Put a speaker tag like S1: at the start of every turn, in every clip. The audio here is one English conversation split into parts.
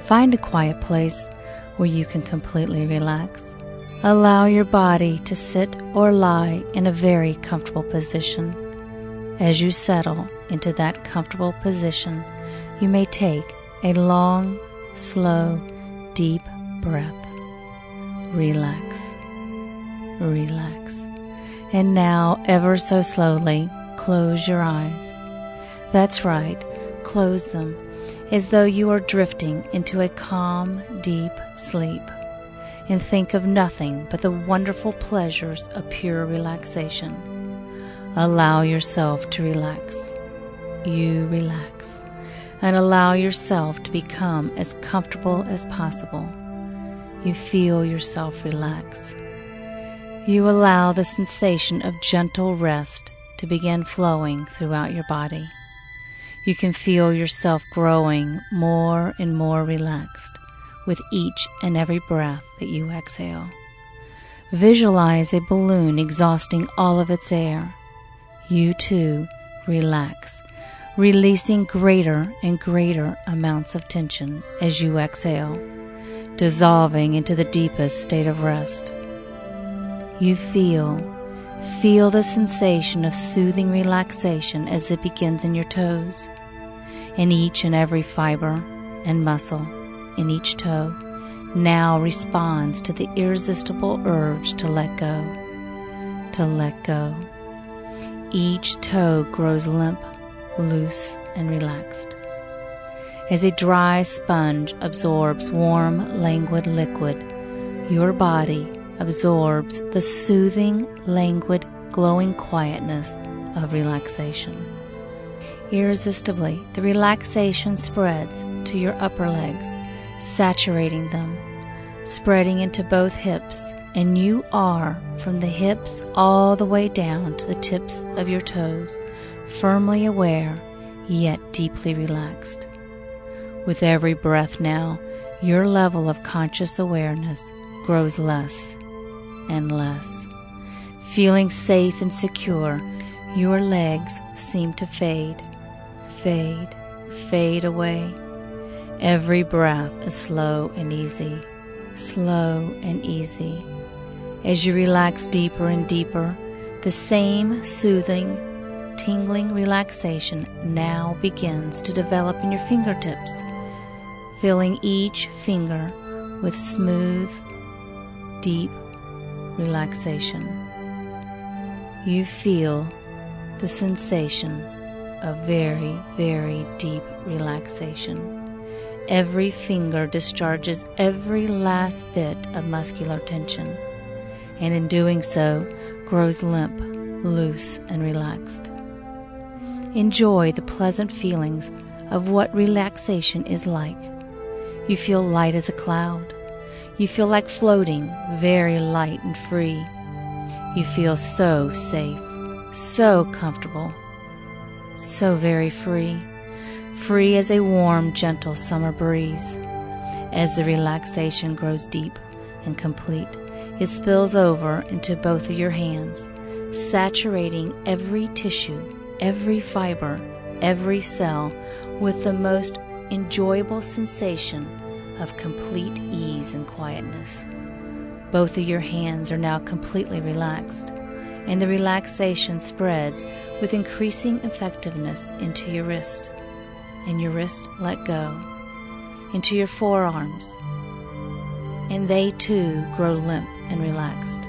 S1: Find a quiet place where you can completely relax. Allow your body to sit or lie in a very comfortable position. As you settle into that comfortable position, you may take a long, slow, deep breath. Relax, relax. And now, ever so slowly, close your eyes. That's right, close them, as though you are drifting into a calm, deep sleep. And think of nothing but the wonderful pleasures of pure relaxation. Allow yourself to relax. You relax. And allow yourself to become as comfortable as possible. You feel yourself relax. You allow the sensation of gentle rest to begin flowing throughout your body. You can feel yourself growing more and more relaxed with each and every breath that you exhale. Visualize a balloon exhausting all of its air. You too relax, releasing greater and greater amounts of tension as you exhale, dissolving into the deepest state of rest. You feel the sensation of soothing relaxation as it begins in your toes, and each and every fiber and muscle in each toe now responds to the irresistible urge to let go, to let go. Each toe grows limp, loose, and relaxed. As a dry sponge absorbs warm, languid liquid, your body absorbs the soothing, languid, glowing quietness of relaxation. Irresistibly, the relaxation spreads to your upper legs, saturating them, spreading into both hips, and you are, from the hips all the way down to the tips of your toes, firmly aware, yet deeply relaxed. With every breath now, your level of conscious awareness grows less and less. Feeling safe and secure, your legs seem to fade, fade, fade away. Every breath is slow and easy, slow and easy. As you relax deeper and deeper, the same soothing, tingling relaxation now begins to develop in your fingertips, filling each finger with smooth, deep relaxation. You feel the sensation of very, very deep relaxation. Every finger discharges every last bit of muscular tension, and in doing so, grows limp, loose, and relaxed. Enjoy the pleasant feelings of what relaxation is like. You feel light as a cloud. You feel like floating, very light and free. You feel so safe, so comfortable, so very free, free as a warm, gentle summer breeze. As the relaxation grows deep and complete, it spills over into both of your hands, saturating every tissue, every fiber, every cell with the most enjoyable sensation of complete ease and quietness. Both of your hands are now completely relaxed, and the relaxation spreads with increasing effectiveness into your wrist, and your wrist let go, into your forearms, and they too grow limp and relaxed.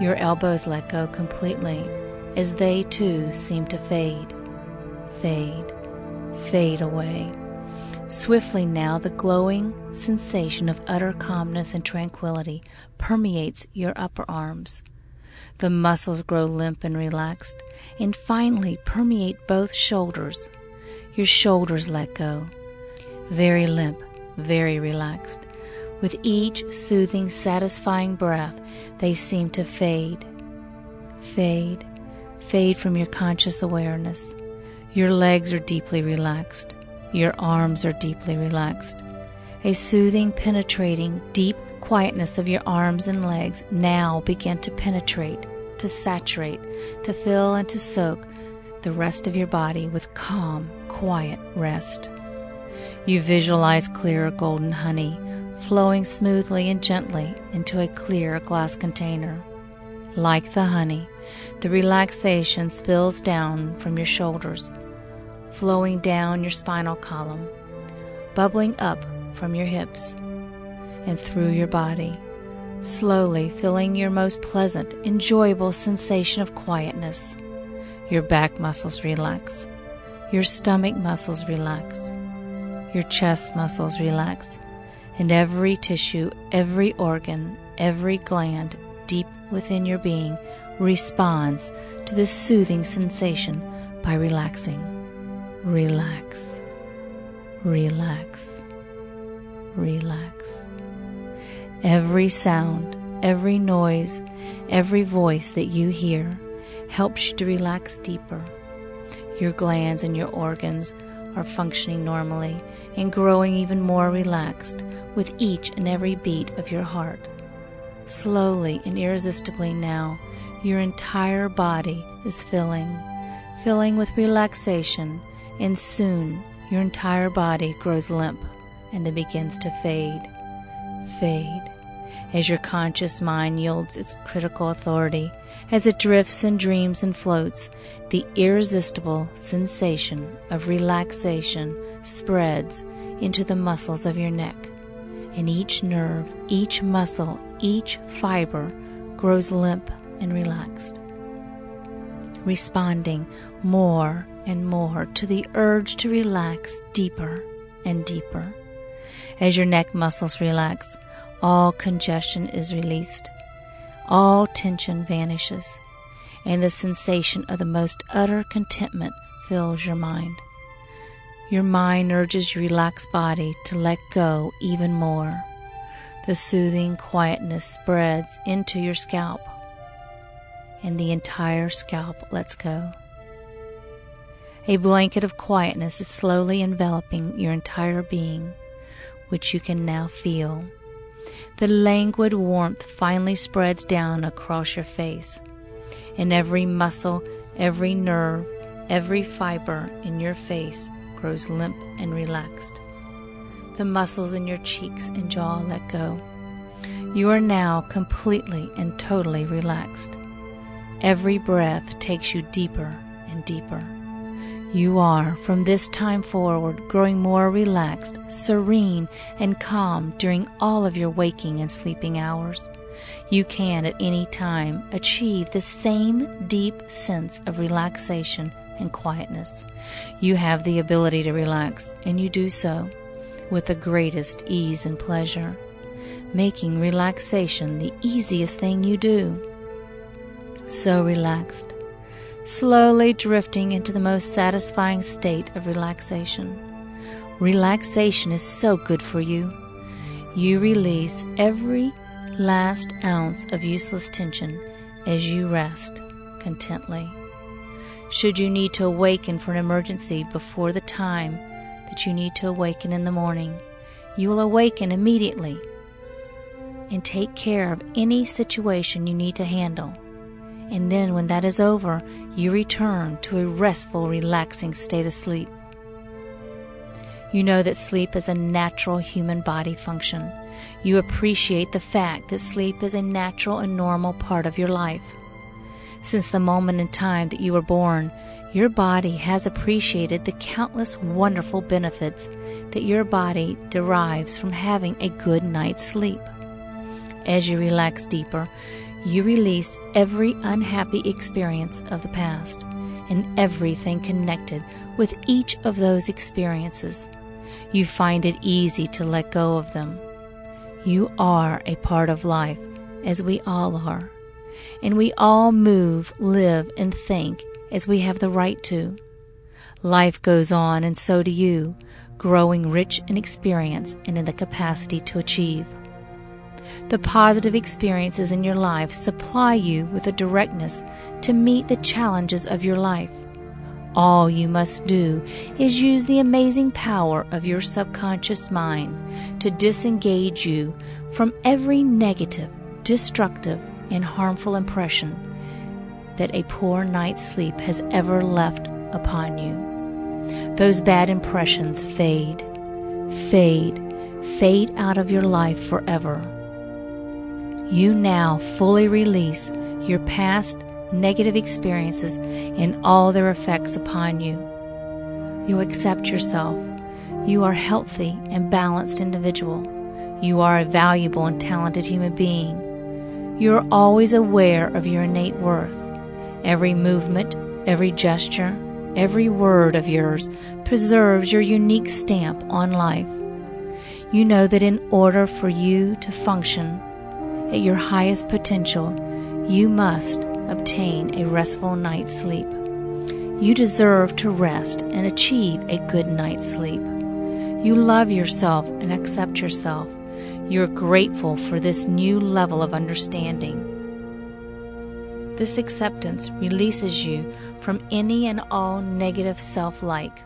S1: Your elbows let go completely as they too seem to fade, fade, fade away. Swiftly now the glowing sensation of utter calmness and tranquility permeates your upper arms. The muscles grow limp and relaxed, and finally permeate both shoulders. Your shoulders let go, very limp, very relaxed. With each soothing, satisfying breath, they seem to fade, fade, fade from your conscious awareness. Your legs are deeply relaxed. Your arms are deeply relaxed. A soothing, penetrating, deep quietness of your arms and legs now begin to penetrate, to saturate, to fill and to soak the rest of your body with calm, quiet rest. You visualize clear golden honey flowing smoothly and gently into a clear glass container. Like the honey, the relaxation spills down from your shoulders, flowing down your spinal column, bubbling up from your hips and through your body, slowly filling your most pleasant, enjoyable sensation of quietness. Your back muscles relax, your stomach muscles relax, your chest muscles relax, and every tissue, every organ, every gland deep within your being responds to this soothing sensation by relaxing. Relax, relax, relax. Every sound, every noise, every voice that you hear helps you to relax deeper. Your glands and your organs are functioning normally and growing even more relaxed with each and every beat of your heart. Slowly and irresistibly now, your entire body is filling with relaxation, and soon your entire body grows limp and then begins to fade. As your conscious mind yields its critical authority, as it drifts and dreams and floats, the irresistible sensation of relaxation spreads into the muscles of your neck, and each nerve, each muscle, each fiber grows limp and relaxed, responding more and more to the urge to relax deeper and deeper. As your neck muscles relax, all congestion is released, all tension vanishes, and the sensation of the most utter contentment fills your mind. Your mind urges your relaxed body to let go even more. The soothing quietness spreads into your scalp, and the entire scalp lets go. A blanket of quietness is slowly enveloping your entire being, which you can now feel. The languid warmth finally spreads down across your face, and every muscle, every nerve, every fiber in your face grows limp and relaxed. The muscles in your cheeks and jaw let go. You are now completely and totally relaxed. Every breath takes you deeper and deeper. You are, from this time forward, growing more relaxed, serene, and calm during all of your waking and sleeping hours. You can, at any time, achieve the same deep sense of relaxation and quietness. You have the ability to relax, and you do so with the greatest ease and pleasure, making relaxation the easiest thing you do. So relaxed, slowly drifting into the most satisfying state of relaxation. Relaxation is so good for you. You release every last ounce of useless tension as you rest contently. Should you need to awaken for an emergency before the time that you need to awaken in the morning, you will awaken immediately and take care of any situation you need to handle. And then when that is over, you return to a restful, relaxing state of sleep. You know that sleep is a natural human body function. You appreciate the fact that sleep is a natural and normal part of your life. Since the moment in time that you were born, your body has appreciated the countless wonderful benefits that your body derives from having a good night's sleep. As you relax deeper, you release every unhappy experience of the past and everything connected with each of those experiences. You find it easy to let go of them. You are a part of life, as we all are, and we all move, live, and think as we have the right to. Life goes on, and so do you, growing rich in experience and in the capacity to achieve. The positive experiences in your life supply you with a directness to meet the challenges of your life. All you must do is use the amazing power of your subconscious mind to disengage you from every negative, destructive, and harmful impression that a poor night's sleep has ever left upon you. Those bad impressions fade fade out of your life forever. You now fully release your past negative experiences and all their effects upon you. You accept yourself. You are a healthy and balanced individual. You are a valuable and talented human being. You are always aware of your innate worth. Every movement, every gesture, every word of yours preserves your unique stamp on life. You know that in order for you to function at your highest potential, you must obtain a restful night's sleep. You deserve to rest and achieve a good night's sleep. You love yourself and accept yourself. You're grateful for this new level of understanding. This acceptance releases you from any and all negative self-like.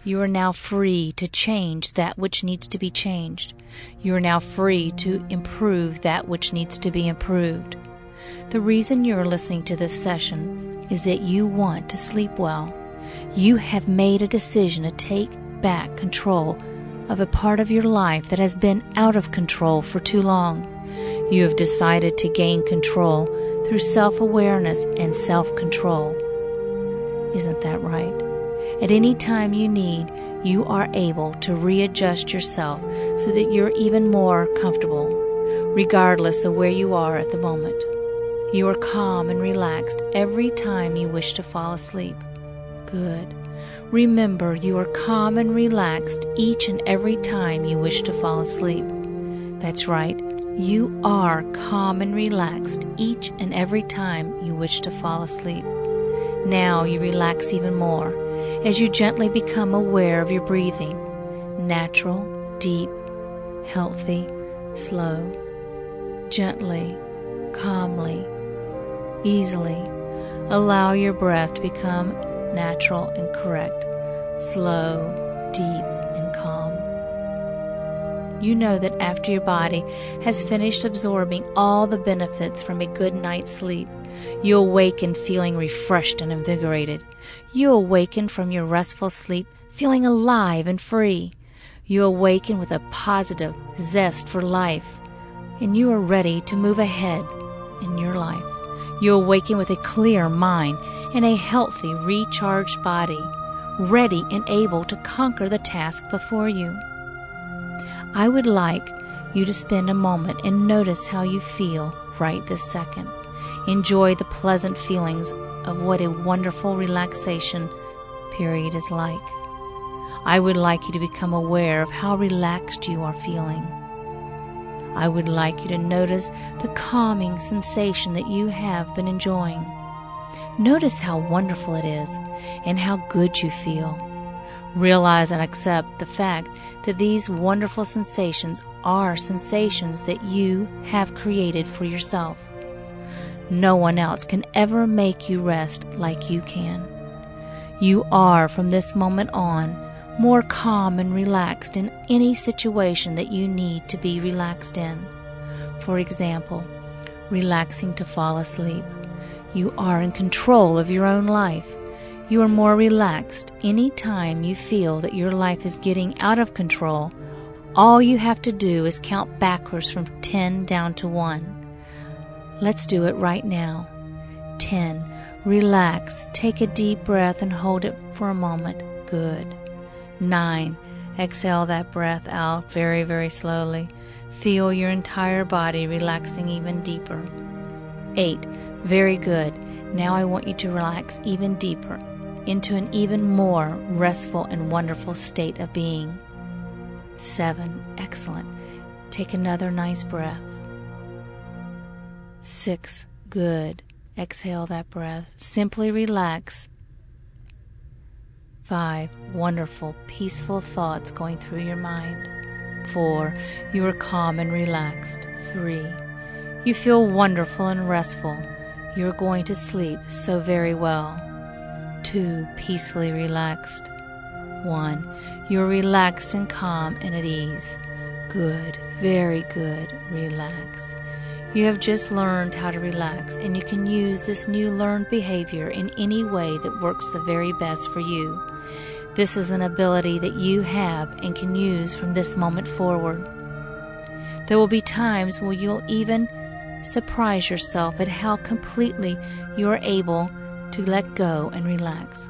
S1: You are now free to change that which needs to be changed. You are now free to improve that which needs to be improved. The reason you are listening to this session is that you want to sleep well. You have made a decision to take back control of a part of your life that has been out of control for too long. You have decided to gain control through self-awareness and self-control. Isn't that right? At any time you need, you are able to readjust yourself so that you're even more comfortable, regardless of where you are at the moment. You are calm and relaxed every time you wish to fall asleep. Good. Remember, you are calm and relaxed each and every time you wish to fall asleep. That's right. You are calm and relaxed each and every time you wish to fall asleep. Now you relax even more as you gently become aware of your breathing. Natural, deep, healthy, slow. Gently, calmly, easily. Allow your breath to become natural and correct, slow, deep, and calm. You know that after your body has finished absorbing all the benefits from a good night's sleep, you awaken feeling refreshed and invigorated. You awaken from your restful sleep feeling alive and free. You awaken with a positive zest for life, and you are ready to move ahead in your life. You awaken with a clear mind and a healthy, recharged body, ready and able to conquer the task before you. I would like you to spend a moment and notice how you feel right this second. Enjoy the pleasant feelings of what a wonderful relaxation period is like. I would like you to become aware of how relaxed you are feeling. I would like you to notice the calming sensation that you have been enjoying. Notice how wonderful it is and how good you feel. Realize and accept the fact that these wonderful sensations are sensations that you have created for yourself. No one else can ever make you rest like you can. You are, from this moment on, more calm and relaxed in any situation that you need to be relaxed in. For example, relaxing to fall asleep. You are in control of your own life. You are more relaxed any time you feel that your life is getting out of control. All you have to do is count backwards from 10 down to 1. Let's do it right now. 10. Relax. Take a deep breath and hold it for a moment. Good. 9. Exhale that breath out very, very slowly. Feel your entire body relaxing even deeper. 8. Very good. Now I want you to relax even deeper into an even more restful and wonderful state of being. 7. Excellent. Take another nice breath. 6. Good. Exhale that breath. Simply relax. 5. Wonderful, peaceful thoughts going through your mind. 4. You are calm and relaxed. 3. You feel wonderful and restful. You are going to sleep so very well. 2. Peacefully relaxed. 1. You are relaxed and calm and at ease. Good. Very good. Relax. You have just learned how to relax, and you can use this new learned behavior in any way that works the very best for you. This is an ability that you have and can use from this moment forward. There will be times where you'll even surprise yourself at how completely you are able to let go and relax.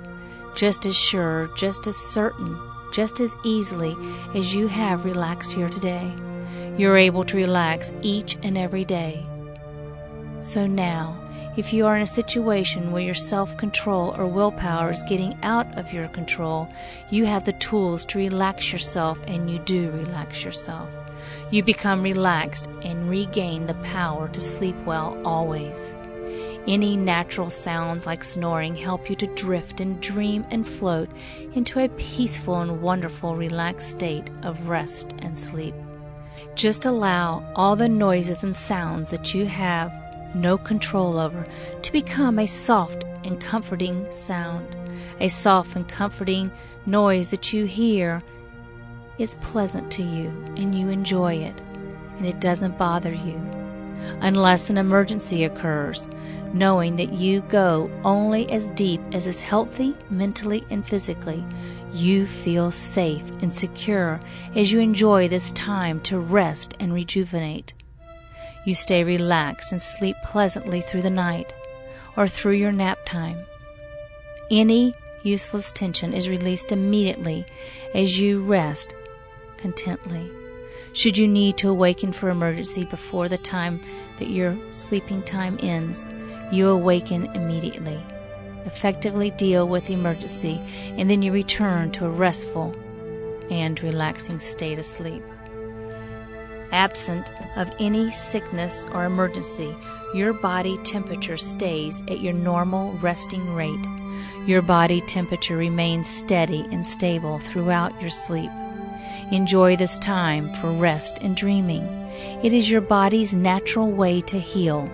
S1: Just as sure, just as certain, just as easily as you have relaxed here today. You're able to relax each and every day. So now, if you are in a situation where your self-control or willpower is getting out of your control, you have the tools to relax yourself, and you do relax yourself. You become relaxed and regain the power to sleep well always. Any natural sounds like snoring help you to drift and dream and float into a peaceful and wonderful relaxed state of rest and sleep. Just allow all the noises and sounds that you have no control over to become a soft and comforting sound. A soft and comforting noise that you hear is pleasant to you and you enjoy it, and it doesn't bother you. Unless an emergency occurs, knowing that you go only as deep as is healthy mentally and physically, you feel safe and secure as you enjoy this time to rest and rejuvenate. You stay relaxed and sleep pleasantly through the night or through your nap time. Any useless tension is released immediately as you rest contently. Should you need to awaken for emergency before the time that your sleeping time ends, you awaken immediately, effectively deal with the emergency, and then you return to a restful and relaxing state of sleep. Absent of any sickness or emergency, your body temperature stays at your normal resting rate. Your body temperature remains steady and stable throughout your sleep. Enjoy this time for rest and dreaming. It is your body's natural way to heal,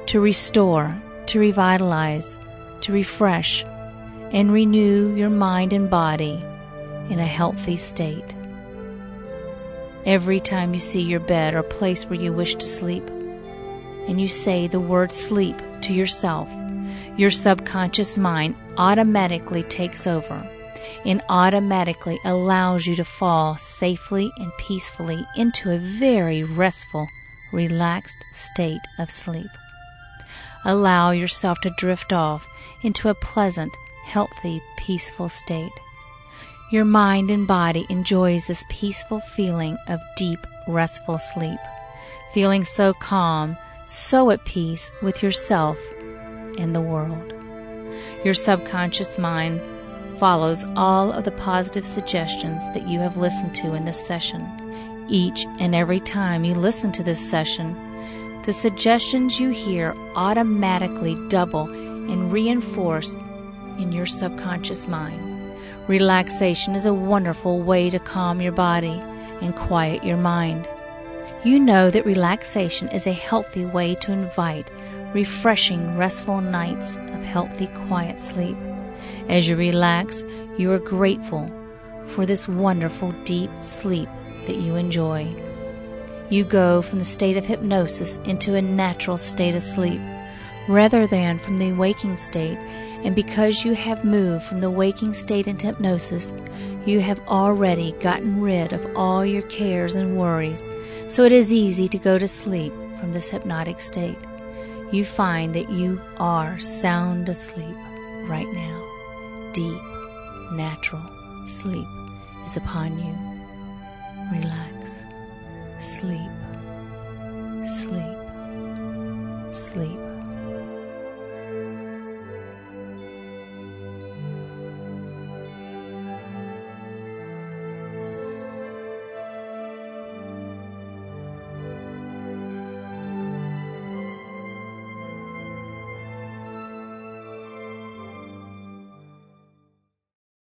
S1: to restore, to revitalize, to refresh, and renew your mind and body in a healthy state. Every time you see your bed or place where you wish to sleep, and you say the word sleep to yourself, your subconscious mind automatically takes over and automatically allows you to fall safely and peacefully into a very restful, relaxed state of sleep. Allow yourself to drift off into a pleasant, healthy, peaceful state. Your mind and body enjoys this peaceful feeling of deep, restful sleep, feeling so calm, so at peace with yourself and the world. Your subconscious mind follows all of the positive suggestions that you have listened to in this session. Each and every time you listen to this session, the suggestions you hear automatically double and reinforce in your subconscious mind. Relaxation is a wonderful way to calm your body and quiet your mind. You know that relaxation is a healthy way to invite refreshing, restful nights of healthy, quiet sleep. As you relax, you are grateful for this wonderful, deep sleep that you enjoy. You go from the state of hypnosis into a natural state of sleep, rather than from the waking state, and because you have moved from the waking state into hypnosis, you have already gotten rid of all your cares and worries, so it is easy to go to sleep from this hypnotic state. You find that you are sound asleep right now. Deep, natural sleep is upon you. Relax. Sleep. Sleep. Sleep.